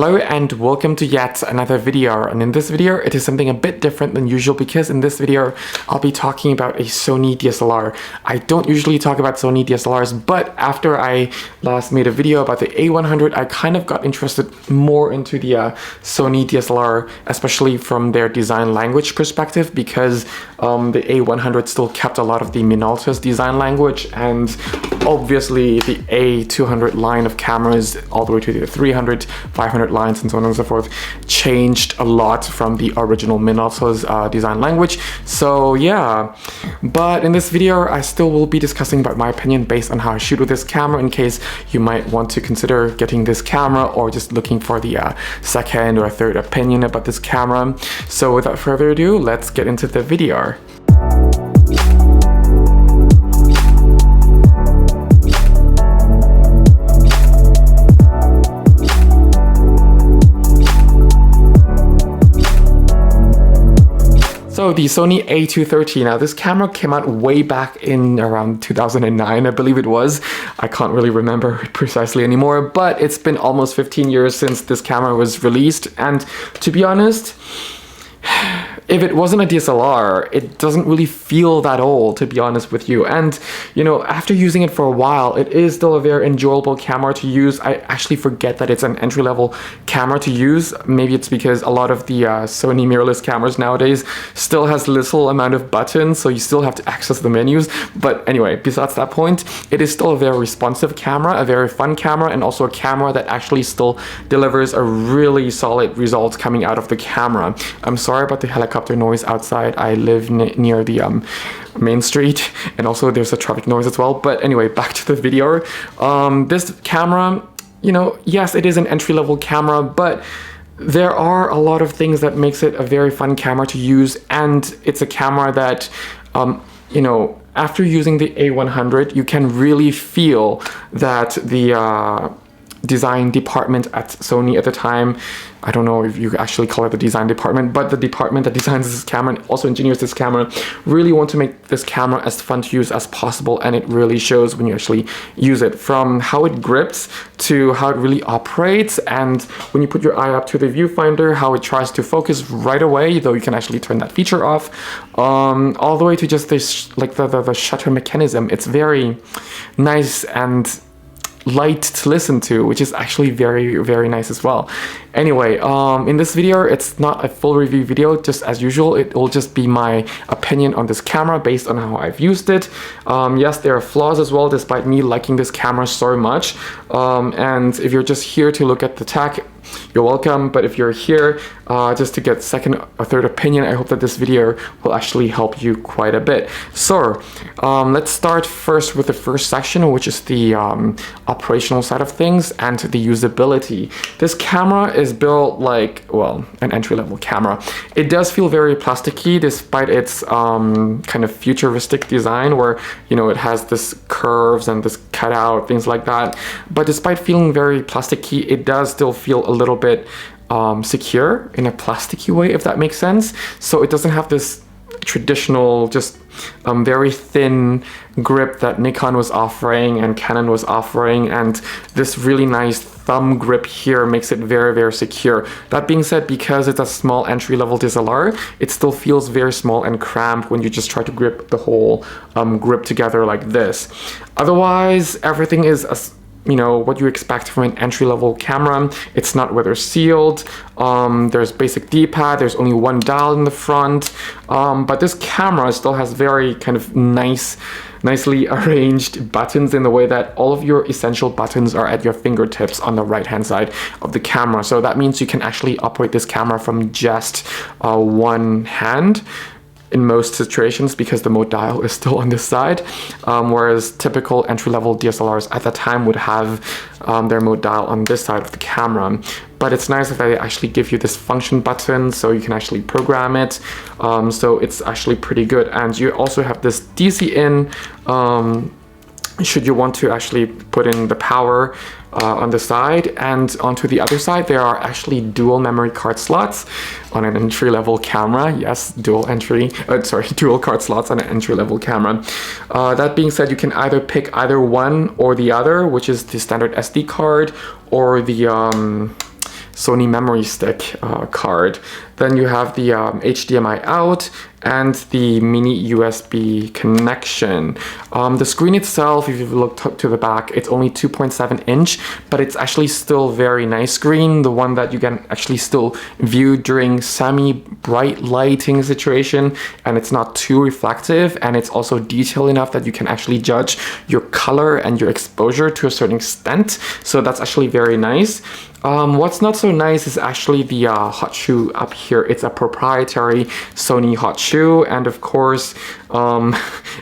Hello and welcome to yet another video, and in this video it is something a bit different than usual because in this video I'll be talking about a Sony DSLR. I don't usually talk about Sony DSLRs, but after I last made a video about the A100 I kind of got interested more into the Sony DSLR, especially from their design language perspective, because the A100 still kept a lot of the Minolta's design language, and obviously the A200 line of cameras all the way to the 300, 500 lines and so on and so forth changed a lot from the original Minolta's design language. So yeah, but in this video I still will be discussing about my opinion based on how I shoot with this camera, in case you might want to consider getting this camera or just looking for the second or third opinion about this camera. So without further ado, let's get into the video. So the Sony a230, now this camera came out way back in around 2009, I believe it was. I can't really remember it precisely anymore, but it's been almost 15 years since this camera was released, and to be honest, if it wasn't a DSLR, it doesn't really feel that old, to be honest with you. And, you know, after using it for a while, it is still a very enjoyable camera to use. I actually forget that it's an entry-level camera to use. Maybe it's because a lot of the Sony mirrorless cameras nowadays still has little amount of buttons, so you still have to access the menus. But anyway, besides that point, it is still a very responsive camera, a very fun camera, and also a camera that actually still delivers a really solid result coming out of the camera. I'm sorry about the helicopter noise outside. I live near the main street, and also there's a traffic noise as well. But anyway, back to the video. This camera, you know, yes, it is an entry-level camera, but there are a lot of things that makes it a very fun camera to use, and it's a camera that, you know, after using the A100, you can really feel that the design department at Sony at the time, I don't know if you actually call it the design department, but the department that designs this camera and also engineers this camera really want to make this camera as fun to use as possible, and it really shows when you actually use it, from how it grips to how it really operates, and when you put your eye up to the viewfinder, how it tries to focus right away, though you can actually turn that feature off, all the way to just this, like the shutter mechanism. It's very nice and light to listen to, which is actually very, very nice as well. Anyway, in this video, it's not a full review video. Just as usual, it will just be my opinion on this camera based on how I've used it. Yes, there are flaws as well, despite me liking this camera so much. And if you're just here to look at the tech, you're welcome. But if you're here just to get second or third opinion, I hope that this video will actually help you quite a bit. So let's start first with the first section, which is the operational side of things and the usability. This camera is built like, well, an entry-level camera. It does feel very plasticky despite its kind of futuristic design, where, you know, it has this curves and this cutout, things like that. But despite feeling very plasticky, it does still feel a little bit secure in a plasticky way, if that makes sense. So it doesn't have this traditional, just very thin grip that Nikon was offering and Canon was offering, and this really nice thumb grip here makes it very, very secure. That being said, because it's a small entry-level DSLR, it still feels very small and cramped when you just try to grip the whole grip together like this. Otherwise, everything is you know, what you expect from an entry-level camera. It's not weather sealed. There's basic D-pad. There's only one dial in the front. But this camera still has very kind of nicely arranged buttons, in the way that all of your essential buttons are at your fingertips on the right-hand side of the camera. So that means you can actually operate this camera from just one hand in most situations, because the mode dial is still on this side, whereas typical entry-level DSLRs at the time would have their mode dial on this side of the camera. But it's nice that they actually give you this function button, so you can actually program it. So it's actually pretty good. And you also have this DC in, should you want to actually put in the power on the side, and onto the other side there are actually dual memory card slots on an entry-level camera. Yes, dual card slots on an entry-level camera. That being said, you can either pick either one or the other, which is the standard SD card or the Sony memory stick card. Then you have the HDMI out and the mini USB connection. The screen itself, if you look to the back, it's only 2.7 inch, but it's actually still very nice screen, the one that you can actually still view during semi-bright lighting situation, and it's not too reflective, and it's also detailed enough that you can actually judge your color and your exposure to a certain extent. So that's actually very nice. What's not so nice is actually the hot shoe up here. It's a proprietary Sony hot shoe, and of course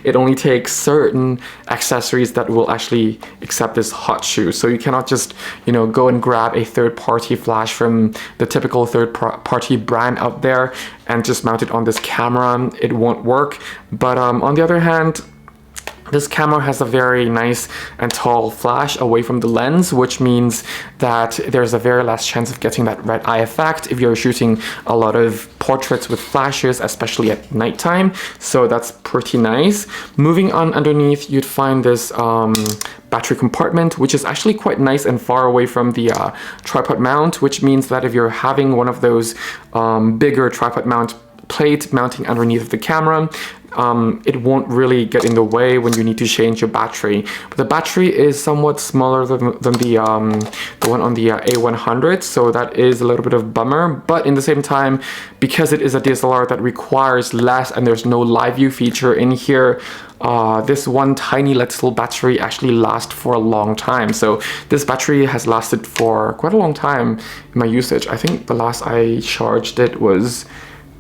it only takes certain accessories that will actually accept this hot shoe. So you cannot just, you know, go and grab a third-party flash from the typical third-party brand out there and just mount it on this camera. It won't work. But on the other hand, this camera has a very nice and tall flash away from the lens, which means that there's a very less chance of getting that red eye effect if you're shooting a lot of portraits with flashes, especially at nighttime. So that's pretty nice. Moving on underneath, you'd find this battery compartment, which is actually quite nice and far away from the tripod mount, which means that if you're having one of those bigger tripod mount plate mounting underneath the camera, it won't really get in the way when you need to change your battery. But the battery is somewhat smaller than the one on the A100, so that is a little bit of bummer. But in the same time, because it is a DSLR that requires less and there's no live view feature in here, this one tiny little battery actually lasts for a long time. So this battery has lasted for quite a long time in my usage. I think the last I charged it was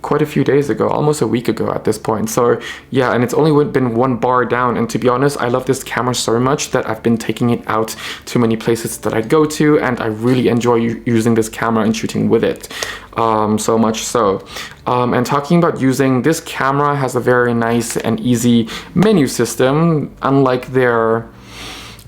quite a few days ago, almost a week ago at this point. So yeah, and it's only been 1 bar down, and to be honest, I love this camera so much that I've been taking it out to many places that I go to, and I really enjoy using this camera and shooting with it so much so. And talking about using, this camera has a very nice and easy menu system, unlike their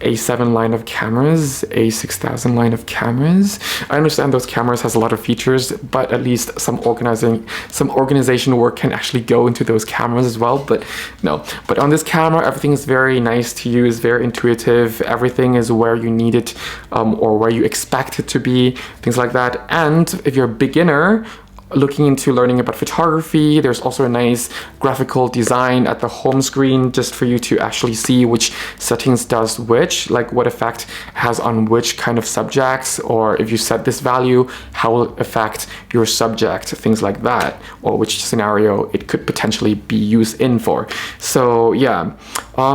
A7 line of cameras, A6000 line of cameras. I understand those cameras has a lot of features, but at least some organization work can actually go into those cameras as well. But no, but on this camera, everything is very nice to use, very intuitive. Everything is where you need it or where you expect it to be, things like that. And if you're a beginner looking into learning about photography, there's also a nice graphical design at the home screen just for you to actually see which settings does which, like what effect has on which kind of subjects, or if you set this value, how will it affect your subject, things like that, or which scenario it could potentially be used in for. So yeah,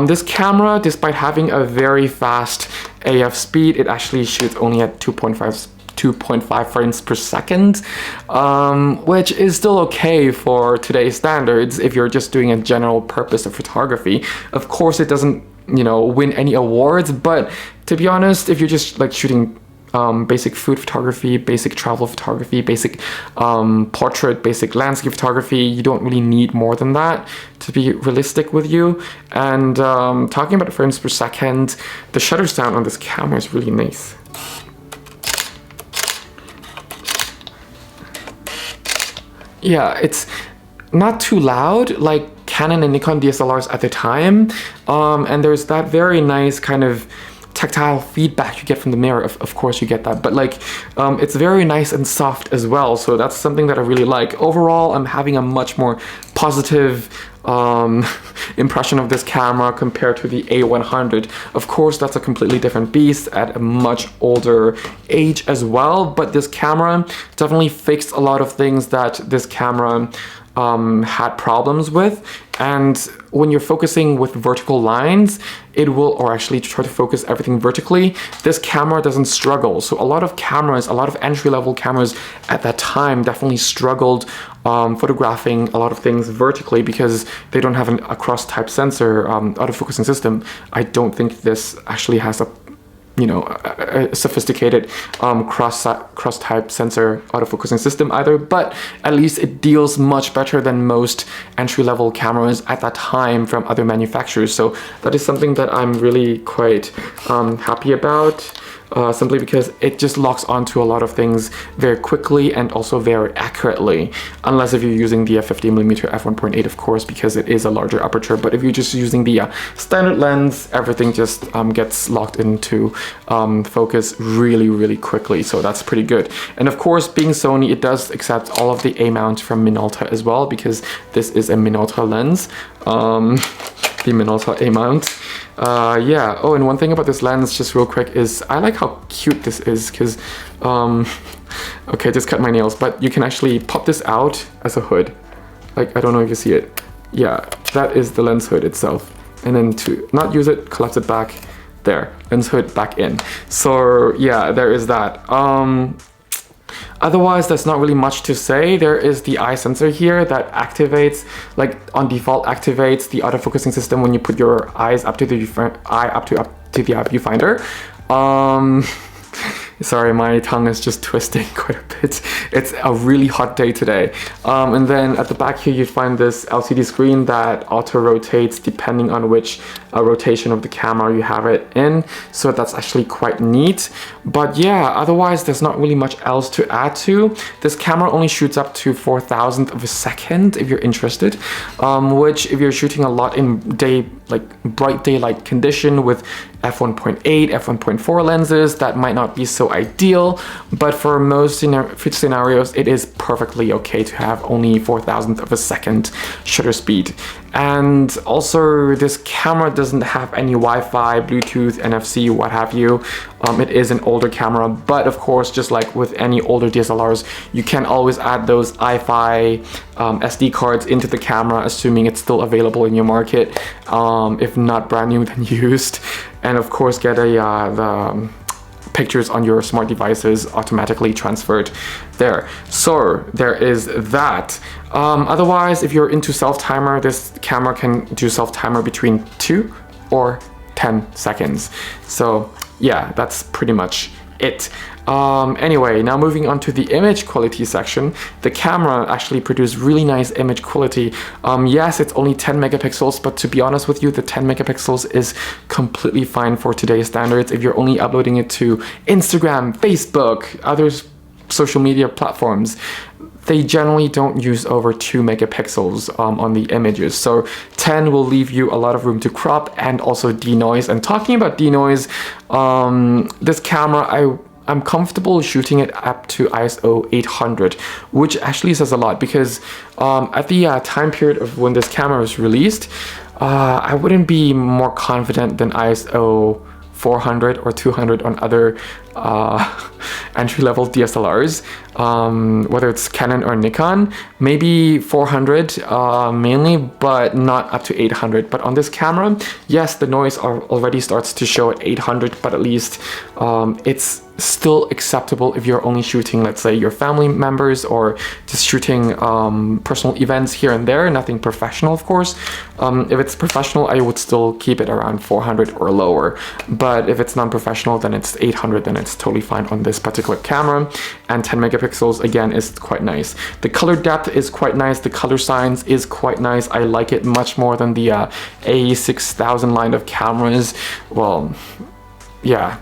this camera, despite having a very fast AF speed, it actually shoots only at 2.5 frames per second, which is still okay for today's standards if you're just doing a general purpose of photography. Of course, it doesn't, you know, win any awards, but to be honest, if you're just like shooting basic food photography, basic travel photography, basic portrait, basic landscape photography, you don't really need more than that, to be realistic with you. And talking about frames per second, the shutter sound on this camera is really nice. Yeah, it's not too loud like Canon and Nikon DSLRs at the time, and there's that very nice kind of tactile feedback you get from the mirror. Of course you get that, but like it's very nice and soft as well, so that's something that I really like. Overall, I'm having a much more positive impression of this camera compared to the A100. Of course, that's a completely different beast at a much older age as well, but this camera definitely fixed a lot of things that this camera had problems with. And when you're focusing with vertical lines, it will, or actually try to focus everything vertically, this camera doesn't struggle. So a lot of cameras, a lot of entry-level cameras at that time definitely struggled photographing a lot of things vertically because they don't have a cross-type sensor autofocusing system. I don't think this actually has a sophisticated cross-type sensor autofocusing system either, but at least it deals much better than most entry-level cameras at that time from other manufacturers. So that is something that I'm really quite happy about. simply because it just locks onto a lot of things very quickly and also very accurately, unless if you're using the 50mm f1.8, of course, because it is a larger aperture. But if you're just using the standard lens, everything just gets locked into focus really quickly, so that's pretty good. And of course, being Sony, it does accept all of the A mount from Minolta as well, because this is a Minolta lens, the Minolta A mount. Yeah. Oh, and one thing about this lens, just real quick, is I like how cute this is, because okay, just cut my nails, but you can actually pop this out as a hood. Like, I don't know if you see it. Yeah, that is the lens hood itself. And then to not use it, collapse it back. There, lens hood back in. So yeah, there is that. Otherwise, there's not really much to say. There is the eye sensor here that activates, like on default, activates the autofocusing system when you put your eyes up to the viewfinder. Sorry, my tongue is just twisting quite a bit. It's a really hot day today. And then at the back here, you find this LCD screen that auto-rotates depending on which rotation of the camera you have it in. So that's actually quite neat. But yeah, otherwise, there's not really much else to add to. This camera only shoots up to 4,000th of a second if you're interested, which if you're shooting a lot in bright daylight condition with f1.8, f1.4 lenses, that might not be so ideal, but for most scenarios, it is perfectly okay to have only 4,000th of a second shutter speed. And also, this camera doesn't have any Wi-Fi, Bluetooth, NFC, what have you. It is an older camera, but of course, just like with any older DSLRs, you can always add those iFi SD cards into the camera, assuming it's still available in your market, if not brand new, then used. And of course, get the pictures on your smart devices automatically transferred there. So there is that. Otherwise, if you're into self-timer, this camera can do self-timer between 2 or 10 seconds. So yeah, that's pretty much it. Anyway, now moving on to the image quality section. The camera actually produced really nice image quality. Yes, it's only 10 megapixels, but to be honest with you, the 10 megapixels is completely fine for today's standards. If you're only uploading it to Instagram, Facebook, other social media platforms, they generally don't use over 2 megapixels on the images. So 10 will leave you a lot of room to crop and also denoise. And talking about denoise, this camera, I'm comfortable shooting it up to ISO 800, which actually says a lot, because at the time period of when this camera was released, I wouldn't be more confident than ISO 400 or 200 on other entry-level DSLRs, whether it's Canon or Nikon. Maybe 400 mainly, but not up to 800. But on this camera, yes, the noise already starts to show at 800, but at least it's still acceptable if you're only shooting, let's say, your family members or just shooting personal events here and there, nothing professional, of course. If it's professional, I would still keep it around 400 or lower. But if it's non-professional, then it's 800, then it's totally fine on this particular camera. And 10 megapixels, again, is quite nice. The color depth is quite nice. The color science is quite nice. I like it much more than the A6000 line of cameras. Well, yeah.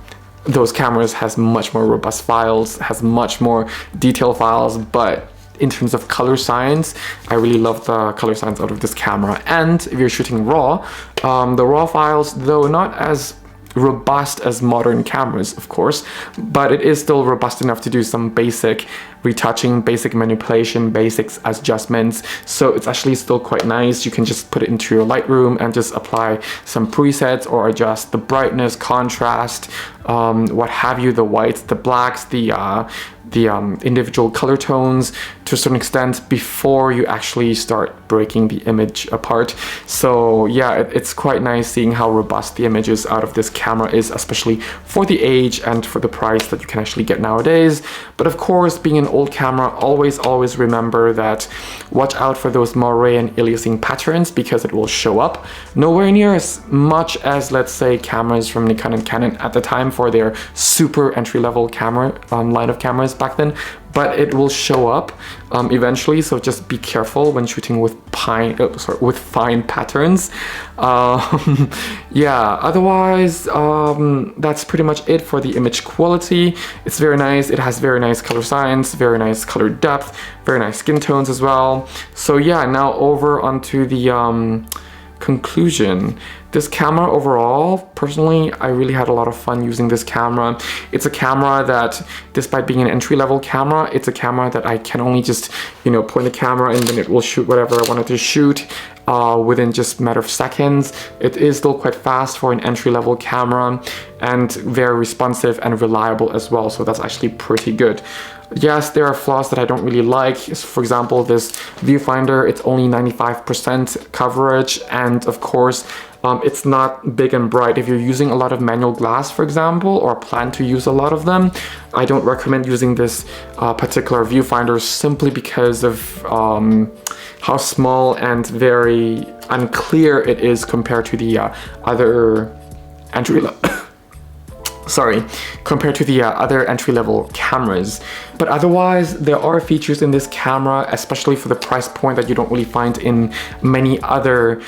Those cameras has much more robust files, has much more detailed files, but in terms of color science, I really love the color science out of this camera. And if you're shooting RAW, the RAW files, though not as robust as modern cameras, of course, but it is still robust enough to do some basic retouching, basic manipulation, basic adjustments. So it's actually still quite nice. You can just put it into your Lightroom and just apply some presets or adjust the brightness, contrast, what have you, the whites, the blacks, the individual color tones to a certain extent before you actually start breaking the image apart. So yeah, it's quite nice seeing how robust the images out of this camera is, especially for the age and for the price that you can actually get nowadays. But of course, being an old camera, always remember that watch out for those moire and aliasing patterns, because it will show up. Nowhere near as much as, let's say, cameras from Nikon and Canon at the time for their super entry-level camera line of cameras, cameras back then, but it will show up eventually, so just be careful when shooting with fine patterns. Yeah, otherwise that's pretty much it for the image quality. It's very nice. It has very nice color science, very nice color depth, very nice skin tones as well. So yeah, now over onto the conclusion. This camera overall, personally, I really had a lot of fun using this camera. It's a camera that, despite being an entry-level camera, it's a camera that I can only just, you know, point the camera and then it will shoot whatever I wanted to shoot within just a matter of seconds. It is still quite fast for an entry-level camera and very responsive and reliable as well, so that's actually pretty good. Yes, there are flaws that I don't really like. For example, this viewfinder, it's only 95% coverage, and of course, it's not big and bright. If you're using a lot of manual glass, for example, or plan to use a lot of them, I don't recommend using this particular viewfinder simply because of how small and very unclear it is compared to the other entry-level other entry-level cameras. But otherwise, there are features in this camera, especially for the price point, that you don't really find in many other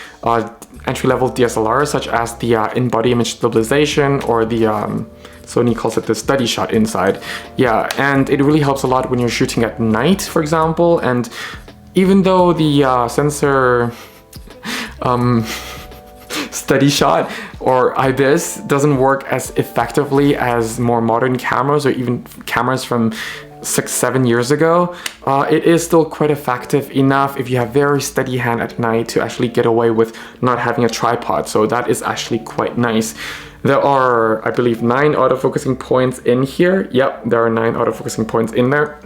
entry-level DSLRs, such as the in-body image stabilization, or the Sony calls it the steady shot inside. Yeah, and it really helps a lot when you're shooting at night, for example. And even though the sensor steady shot or IBIS doesn't work as effectively as more modern cameras, or even cameras from 6-7 years ago, it is still quite effective enough if you have very steady hand at night to actually get away with not having a tripod. So that is actually quite nice. There are, I believe, 9 autofocusing points in here. Yep, there are 9 autofocusing points in there,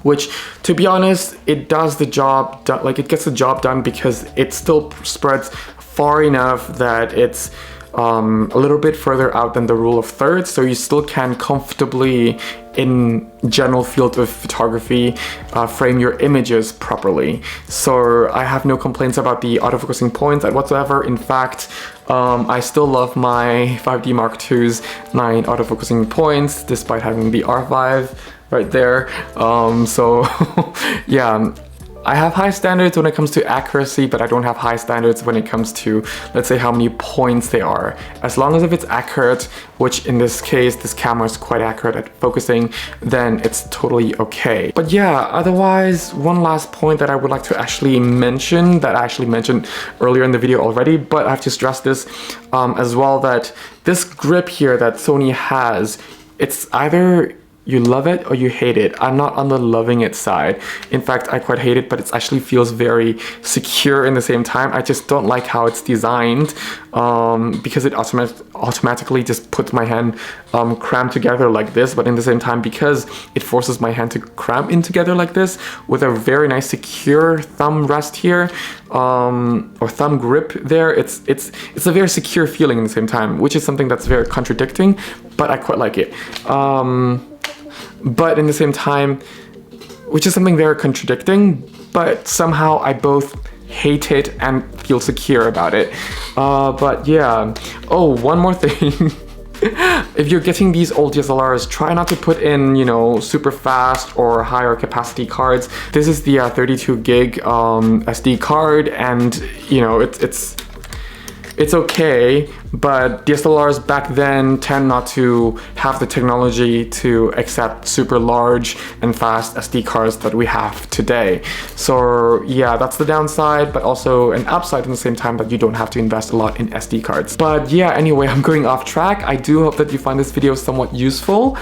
which, to be honest, it does the job, like it gets the job done, because it still spreads far enough that it's a little bit further out than the rule of thirds, so you still can comfortably, in general field of photography, frame your images properly. So I have no complaints about the autofocusing points whatsoever. In fact, I still love my 5D Mark II's 9 autofocusing points, despite having the R5 right there. So yeah, I have high standards when it comes to accuracy, but I don't have high standards when it comes to, let's say, how many points they are. As long as if it's accurate, which in this case, this camera is quite accurate at focusing, then it's totally okay. But yeah, otherwise, one last point that I would like to actually mention, that I actually mentioned earlier in the video already, but I have to stress this as well, that this grip here that Sony has, it's either you love it or you hate it. I'm not on the loving it side. In fact, I quite hate it, but it actually feels very secure in the same time. I just don't like how it's designed, because it automatically just puts my hand crammed together like this, but in the same time, because it forces my hand to cram in together like this with a very nice secure thumb rest here, or thumb grip there, it's a very secure feeling in the same time, which is something that's very contradicting, but I quite like it. But in the same time, which is something very contradicting, but somehow I both hate it and feel secure about it. But yeah. Oh, one more thing. If you're getting these old DSLRs, try not to put in, you know, super fast or higher capacity cards. This is the 32 gig SD card, and you know, it's okay, but DSLRs back then tend not to have the technology to accept super large and fast SD cards that we have today. So yeah, that's the downside, but also an upside in the same time, that you don't have to invest a lot in SD cards. But yeah, anyway, I'm going off track. I do hope that you find this video somewhat useful,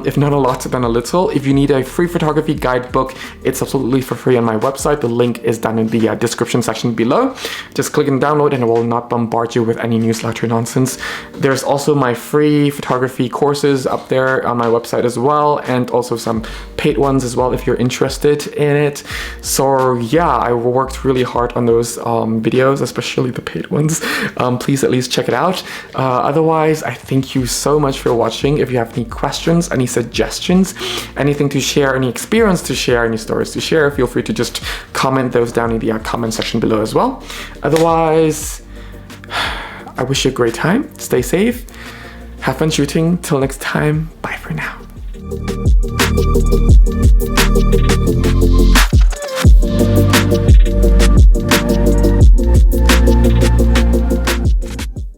if not a lot, then a little. If you need a free photography guidebook, it's absolutely for free on my website. The link is down in the description section below. Just click and download, and it will not bombard you with any newsletter nonsense. There's also my free photography courses up there on my website as well, and also some paid ones as well if you're interested in it. So yeah, I worked really hard on those videos, especially the paid ones. Please at least check it out. Otherwise, I thank you so much for watching. If you have any questions, any suggestions, anything to share, any experience to share, any stories to share, feel free to just comment those down in the comment section below as well. Otherwise, I wish you a great time. Stay safe. Have fun shooting. Till next time. Bye for now.